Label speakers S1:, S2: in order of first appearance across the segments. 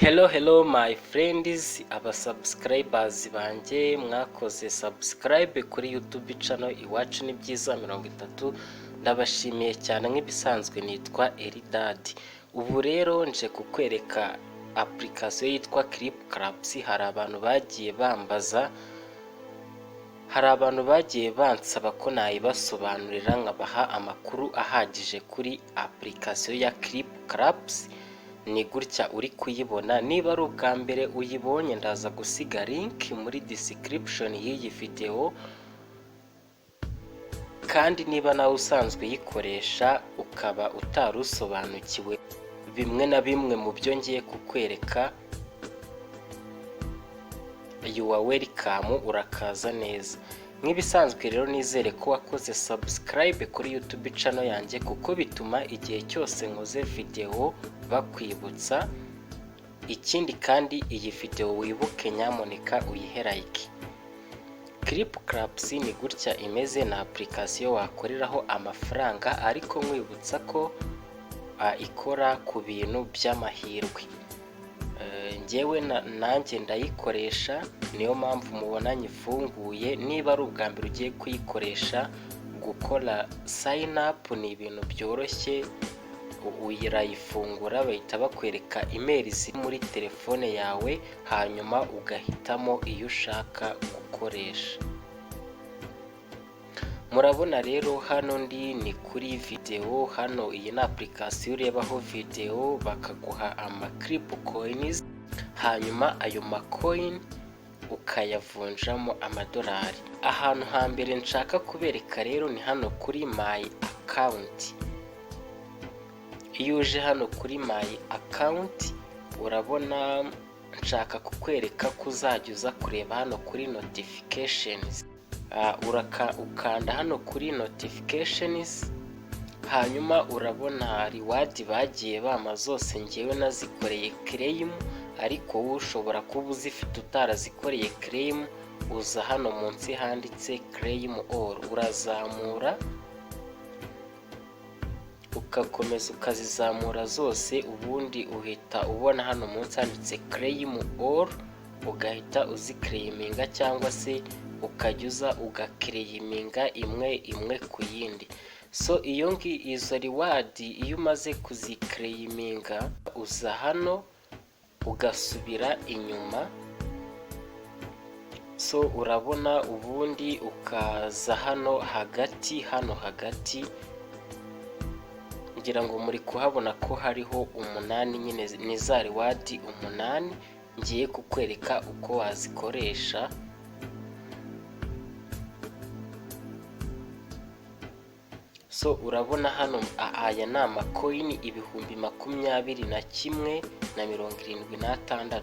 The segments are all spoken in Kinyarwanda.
S1: Hello my friends, aba subscribers banje mwakoze subscribe kuri YouTube channel iwacu ni byiza 30. Ndabashimiye cyane nk'ibisanzwe nitwa Eridad. Ubu rero nje kukwereka application yitwa ClipClaps. Hari abantu bagiye bansaba ko nayibasobanurira nkabaha amakuru ahagije kuri application ya ClipClaps. Ni gutya uri kuyibona. Niba ari ubwa mbere uyibonye ndaza gusiga link muri description y'iyi video, kandi niba nawe usanzwe yikoresha ukaba utarusobanukiwe bimwe na bimwe mu byo ngiye kukwereka, you are welcome, urakaza neza. Nk'ibisanzwe rero nizere ko wakoze subscribe kuri YouTube channel yanjye, kuko bituma igihe cyose nkoze video bakwibutsa. Ikindi kandi iyi video wibuke nyamuneka uyihe like. ClipClaps ni gutya imeze, na application wakoreraho amafaranga, ariko nkwibutsa ko ikora ku bintu by'amahirwe. Njyewe nanjye ndayikoresha, niyo mpamvu mubona nyifunguye. Niba ari ubwa mbere ugiye kuyikoresha, gukora sign up ni ibintu byoroshye. Uyirayifungura bahita bakwereka email ziri muri telefone yawe, hanyuma ugahitamo iyo ushaka gukoresha. Murabona rero hano ni kuri video. Hano iyi ni application urebaho video bakaguha ama clip coins, hanyuma ayo macoin ukayavunjamo amadolari. Ahantu hambere nshaka kubereka rero ni hano kuri my account. Iyo uje hano kuri my account, urabona nshaka kukwereka ko uzajya uza kureba hano kuri notifications. Ukanda hano kuri notifications, hanyuma urabona reward bagiye bama zose ngewe nazikoreye claim, ariko wowe ushobora kuba uzifite utarazikoreye claim. Uza hano munsi handitse claim all, urazamura ukakomeza ukazizamura zose, ubundi uhita ubona hano munsi handitse claim all, ugahita uziclaiminga, cyangwa se ukajya ugaclaiminga imwe ku yindi. So izo reward iyo umaze kuziclaiminga, uza hano ugasubira inyuma. So urabona ubundi ukaza hano hagati, ngira ngo muri kuhabona ko hariho 8 nyine, ni za reward 8 ngiye kukwereka uko wazikoresha. So urabona hano aya ni amacoin 21,76.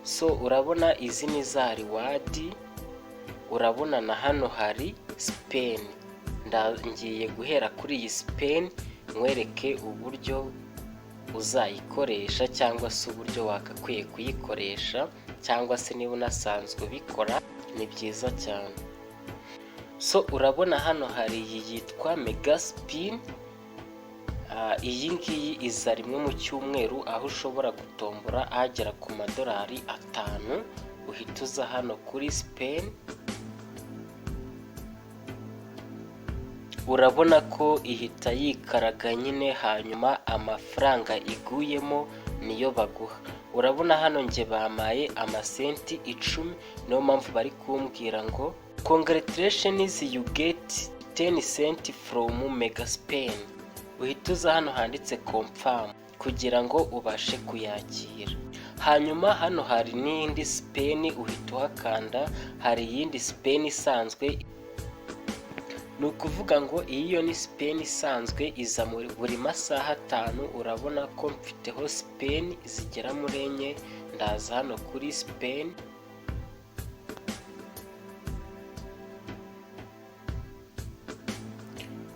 S1: So urabona izi ni za reward. Urabona na hano hari Spain. Ngiye guhera kuri iyi Spain nkwereke uburyo uzayikoresha, cyangwa se uburyo wakakwiye kuyikoresha, cyangwa se niba unasanzwe ubikora ni byiza cyane. So urabona hano hari iyi yitwa Mega Spin. Iyi ngiyi iza rimwe mu cyumweru, aho ushobora gutombora agera ku madolari 5. Uhita uza hano kuri Spain. Urabona ko ihita yikaraga nyine, hanyuma amafaranga iguyemo niyo baguha. Urabona hano nge bamaye amasenti 10, niyo mpamvu bari kumbwira ngo congratulations, you get 10 cents from Mega Spain. Uhita uza hano handitse confirm kugira ngo ubashe kuyakira. Hanyuma hano hari n'indi Spain, uhita uhakanda. Hari iyindi Spain isanzwe, ni ukuvuga ngo iyo ni Spain isanzwe iza buri masaha 5. Urabona ko mfiteho Spain zigera muri 4. Ndaza hano kuri Spain.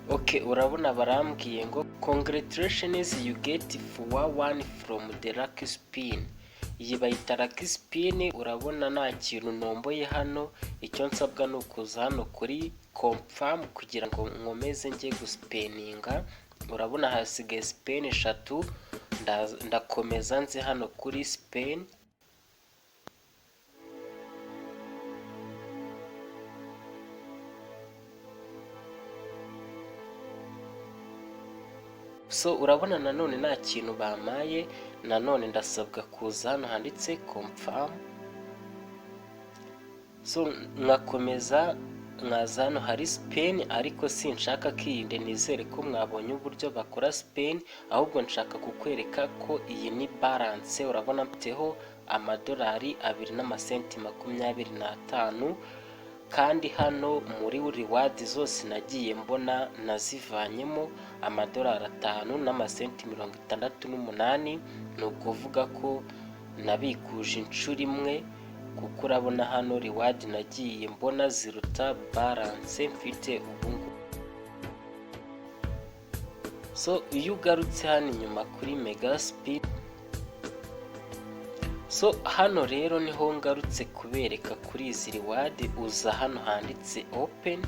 S1: Okay, urabona barambwiye ngo congratulations, you get 1 from the lucky spin. Iyi bayita lucky spin. Urabona nta kintu nomboye hano, icyo nsabwa ni ukuza hano kuri confirm kugira ngo nkomeze njye guspeninga. Urabona hasigaye Spain 3. ndakomeza nze hano kuri Spain. So urabona nanone nta kintu bamaye, nanone ndasabwa kuza hano handitse confirm. So nkakomeza nkaza hano hari Spain, ariko sinshaka kiyinde nizere ko mwabonye uburyo bakora Spain, ahubwo nshaka kukwereka ko iyi ni balance. Urabona mfiteho amadolari 2.25 kandi hano muri reward zose nagiye mbona nazivanyemo amadolari 5.68. ni ukuvuga ko nabikuje inshuro imwe, kuko urabona hano reward nagiye mbona ziruta balance mfite ubungu. So iyo ugarutse hano inyuma kuri mega speed, so hano rero niho ngarutse kubereka kuri izi reward. uza hano handitse open,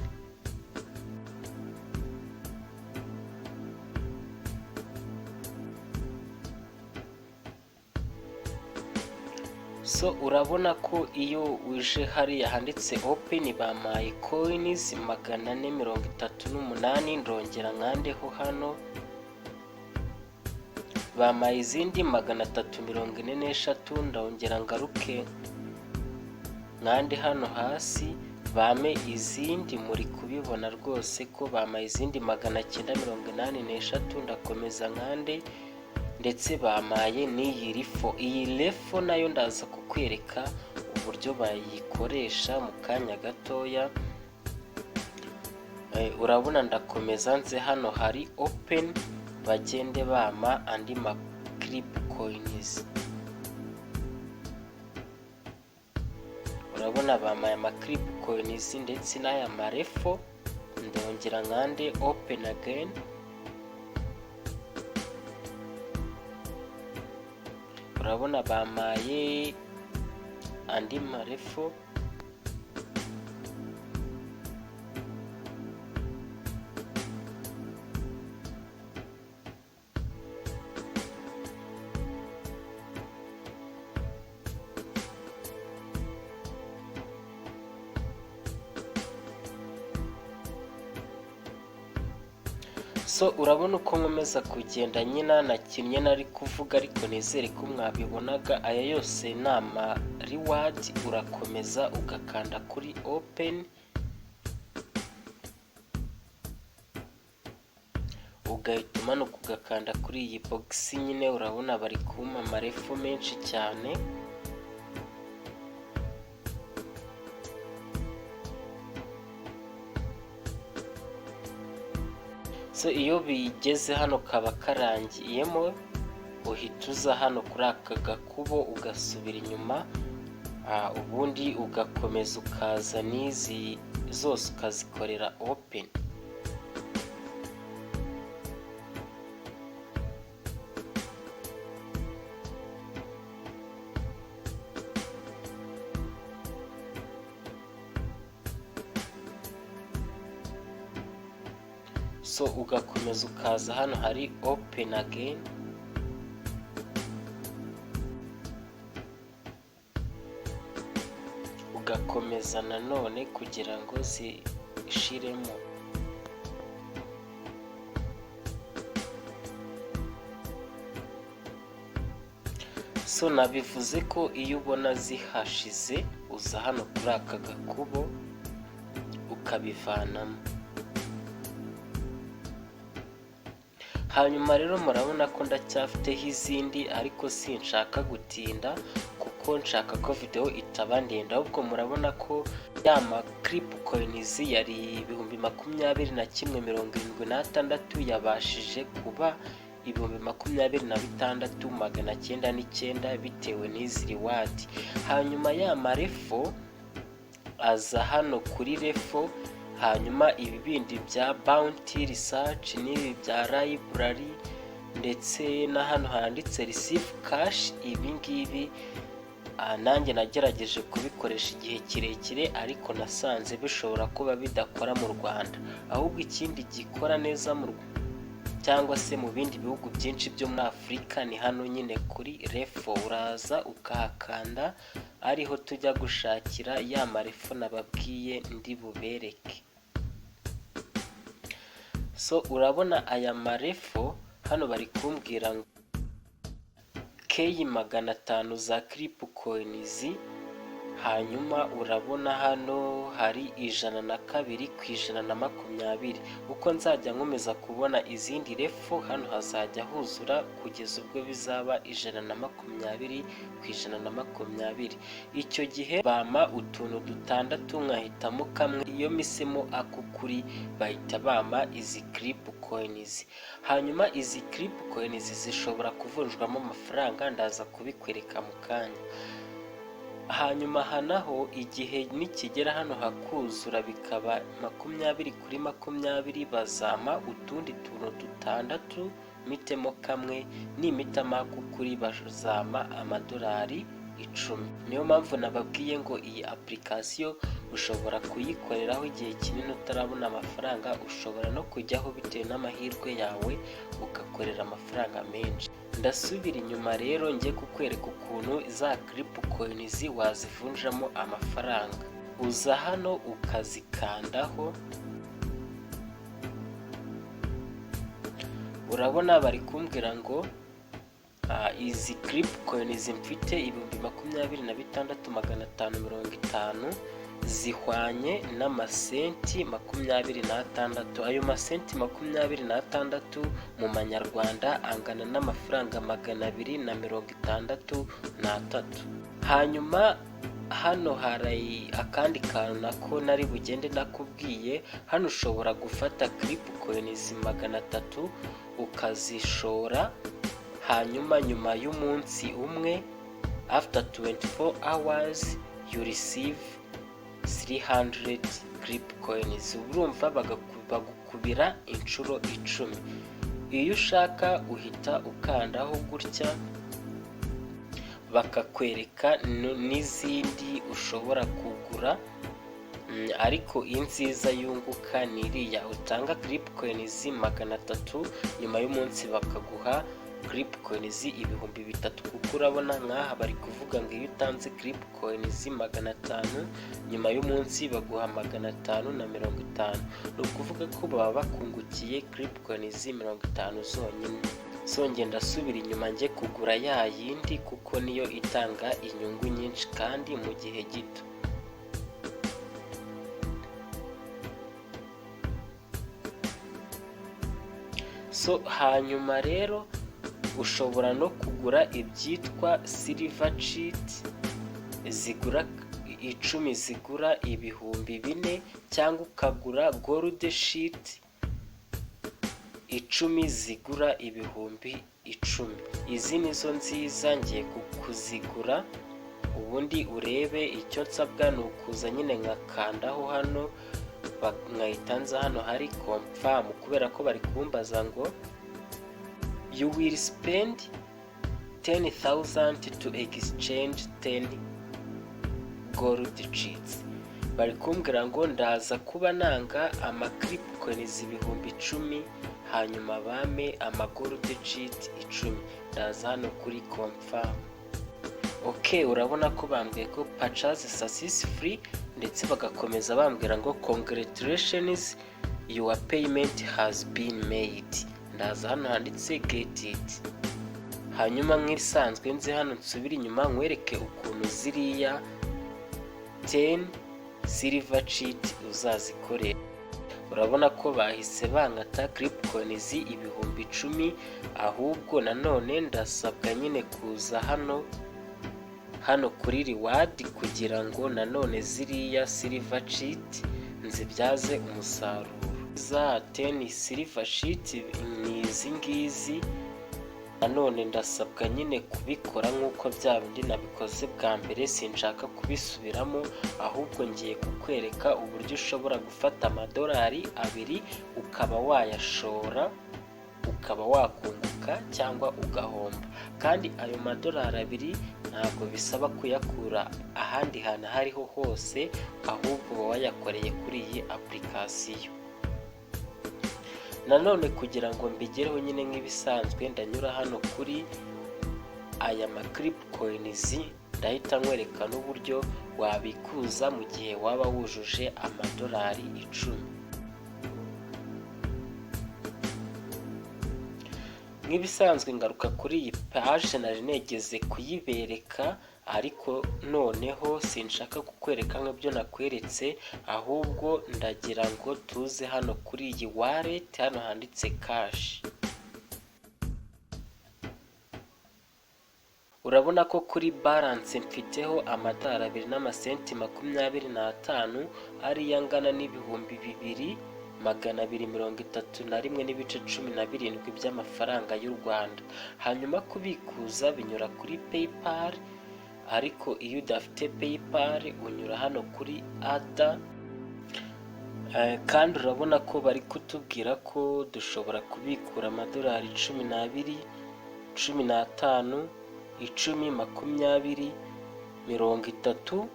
S1: so urabona ko iyo uje hariya handitse open bamaye coins 438. ndongera nkandeho hano bamaye izindi 343. ndongera ngaruke nkande hano hasi bame izindi, muri kubibona rwose ko bamaye izindi 983. ndakomeza nkande ndetse bamaye n'iyi rifo. iyi refo nayo ndaza kukwereka uburyo bayikoresha mu kanya gatoya. urabona ndakomeza nze hano hari open, bagende bama andi ma clip coins. urabona bamaye ama clip coins ndetse n'aya marefo. ndongera nkande open again, urabona bamaye andi marefo. So urabona uko nkomeza kugenda nyina nakinnye nari kuvuga, ariko nizere ko mwabibonaga. aya yose ni ama reward. urakomeza ugakanda kuri open, ugahita umanuka ugakanda kuri iyi box nyine. urabona bari kuma amarefu menshi cyane. so iyo bigeze hano kaba karangiyemo, uhita uza hano kuri aka gakubo ugasubira inyuma, ubundi ugakomeza ukaza n'izi zose ukazikorera open. so ugakomeza ukaza hano hari open again, ugakomeza nanone kugira ngo zishiremo. so nabivuze ko iyo ubona zihashize uza hano kuri aka gakubo ukabivanamo. hanyuma rero murabona ko ndacyafiteho izindi, ariko sinshaka gutinda kuko nshaka ko video itaba ndende. ahubwo murabona ko yama clip coins yari 21,76 yabashije kuba 26,909 bitewe n'izi reward. hanyuma yama refo aza hano kuri refo. hanyuma ibi bindi bya bounty research n'ibi bya library ndetse na hano handitse receive cash, ibi ngibi nanjye nagerageje kubikoresha igihe kirekire, ariko nasanze bishobora kuba bidakora mu Rwanda. ahubwo ikindi gikora neza cyangwa se mu bindi bihugu byinshi byo muri Afurika ni hano nyine kuri refo, uraza ukahakanda ariho tujya gushakira ya marefo nababwiye ndi bubereke. So urabona aya marefo hano bari kumbwira ngo K 500 za ClipCoins, hanyuma urabona hano hari 102 ku 120. Uko nzajya nkomeza kubona izindi refo hano hazajya huzura kugeza ubwo bizaba 120 ku 120. Icyo gihe bama utuntu dutandatu nkahitamo kamwe, iyo misemo ako kuri bahita bama izi ClipCoins. Hanyuma izi ClipCoins zishobora kuvunjwamo amafaranga, ndaza kubikwereka mu kanya. Hanyuma hanaho igihe nikigera hano hakuzura bikaba 20 kuri 20, bazama utundi tuntu dutandatu, mitemo kamwe, nimitamo ako kuri bazama amadolari 10. Niyo mpamvu nababwiye ngo iyi application ushobora kuyikoreraho igihe kinini utarabona amafaranga, ushobora no kujyaho bitewe n'amahirwe yawe ugakorera amafaranga menshi. Ndasubira inyuma rero njye kukwereka ukuntu za ClipCoins wazivunjamo amafaranga. Uza hano ukazikandaho, urabona bari kumbwira ngo izi ClipCoins mfite 26,550 zihwanye n'amasenti 26. Ayo masenti 26 mu manyarwanda angana n'amafaranga 263. Hanyuma hano hari akandi kantu nako nari bugende nakubwiye. Hano ushobora gufata ClipCoins 300 ukazishora, hanyuma nyuma y'umunsi umwe, after 24 hours you receive 300 ClipCoins. Urumva bagukubira inshuro 10. Iyo ushaka uhita ukandaho gutya bakakwereka n'izindi ushobora kugura, ariko inziza yunguka ni iriya, utanga ClipCoins 300, nyuma y'umunsi bakaguha ClipCoins 3000. kuko urabona nkaha bari kuvuga ngo iyo utanze ClipCoins 500 nyuma y'umunsi baguha 550. ni ukuvuga ko baba bakungukiye ClipCoins 50 zonyine. So ngenda subira inyuma njye kugura ya yindi kuko niyo itanga inyungu nyinshi kandi mu gihe gito. So hanyuma rero ushobora no kugura ibyitwa silver cheat, zigura 10 zigura 4,000, cyangwa ukagura gold sheet 10 zigura 10,000. Izi nizo nziza ngiye kuzigura. Ubundi urebe icyo nsabwa ni ukuza nyine nkakandaho hano nkahitanza hano hari confirm, kubera ko bari kumbaza ngo you will spend 10,000 to exchange 10 gold cheats. Bari kumbwira ngo ndaza kuba nanga ama ClipCoins 10,000 hanyuma bame ama gold cheat 10. Ndaza hano kuri confirm. Okay, urabona ko bambwiye ko purchase success free, ndetse bagakomeza bambwira ngo congratulations your payment has been made. Ndaza hano handitse get it. Hanyuma nk'isanzwe nzi hano nsubira inyuma nkwereke ukuntu ziriya 10 silver cheat uzazikorera. Urabona ko bahise bankata ClipCoins 10,000, ahubwo nanone ndasabwa nyine kuza hano kuri reward kugira ngo nanone ziriya silver cheat nzibyaze umusaruro. Za 10 silver sheet ni izi ngizi, nanone ndasabwa nyine kubikora nk'uko bya bindi nabikoze bwa mbere, sinshaka kubisubiramo, ahubwo ngiye kukwereka uburyo ushobora gufata amadolari 2 ukaba wayashora, ukaba wakunguka cyangwa ugahomba. Kandi ayo madolari 2 ntabwo bisaba kuyakura ahandi hantu hariho hose, ahubwo wayakoreye kuri iyi application. nanone kugira ngo mbigereho nyine nk'ibisanzwe ndanyura hano kuri aya clip coins, ndahita nkwereka n'uburyo wabikuza mu gihe waba wujuje amadolari 10. Nk'ibisanzwe ngaruka kuri iyi page nari negeze kuyibereka, ariko noneho sinshaka kukwereka nk'ibyo nakweretse, ahubwo ndagira ngo tuze hano kuri iyi wallet, hano handitse cash. Urabona ko kuri balance mfiteho amadolari 2.25 ariyo angana n'ibihumbi 2,231.17 by'amafaranga y'u Rwanda. Hanyuma kubikuza binyura kuri PayPal, ariko iyo udafite PayPal unyura hano kuri ADA. Kandi urabona ko bari kutubwira ko dushobora kubikura amadolari 12, 15, 10, 20, 30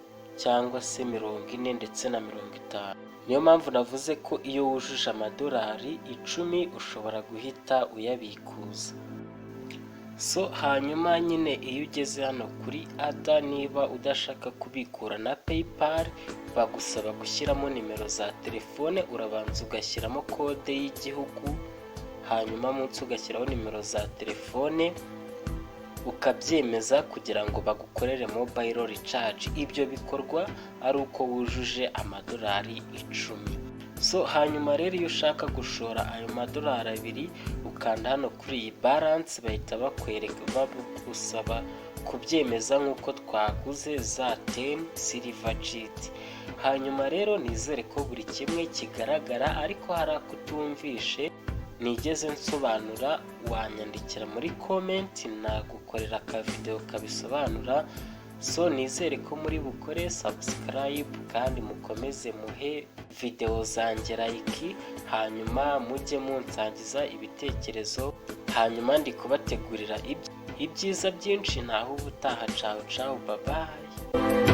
S1: cyangwa se 40 ndetse na 50. Niyo mpamvu navuze ko iyo wujuje amadolari 10 ushobora guhita uyabikuza. Hanyuma nyine iyo ugeze hano kuri ADA, niba udashaka kubikura na PayPal, bagusaba gushyiramo nimero za telefone. Urabanza ugashyiramo kode y'igihugu, hanyuma munsi ugashyiraho nimero za telefone, ukabyemeza kugira ngo bagukorere mobile recharge. Ibyo bikorwa ari uko wujuje amadolari 10. Hanyuma rero iyo ushaka gushora ayo madolari 2, ukanda hano kuri iyi balance, bahita bakwereka bagusaba kubyemeza nk'uko twaguze za 10 silver jet. Hanyuma rero nizere ko buri kimwe kigaragara, ariko hari akutumvishe nigeze nsobanura, wanyandikira muri comment nagukorera ka video kabisobanura. Nizere ko muri bukore subscribe kandi mukomeze muhe video zanjye like, hanyuma mujye munsangiza ibitekerezo, hanyuma ndi kubategurira ibyiza byinshi. Naho ubutaha, ciao ciao, bye bye.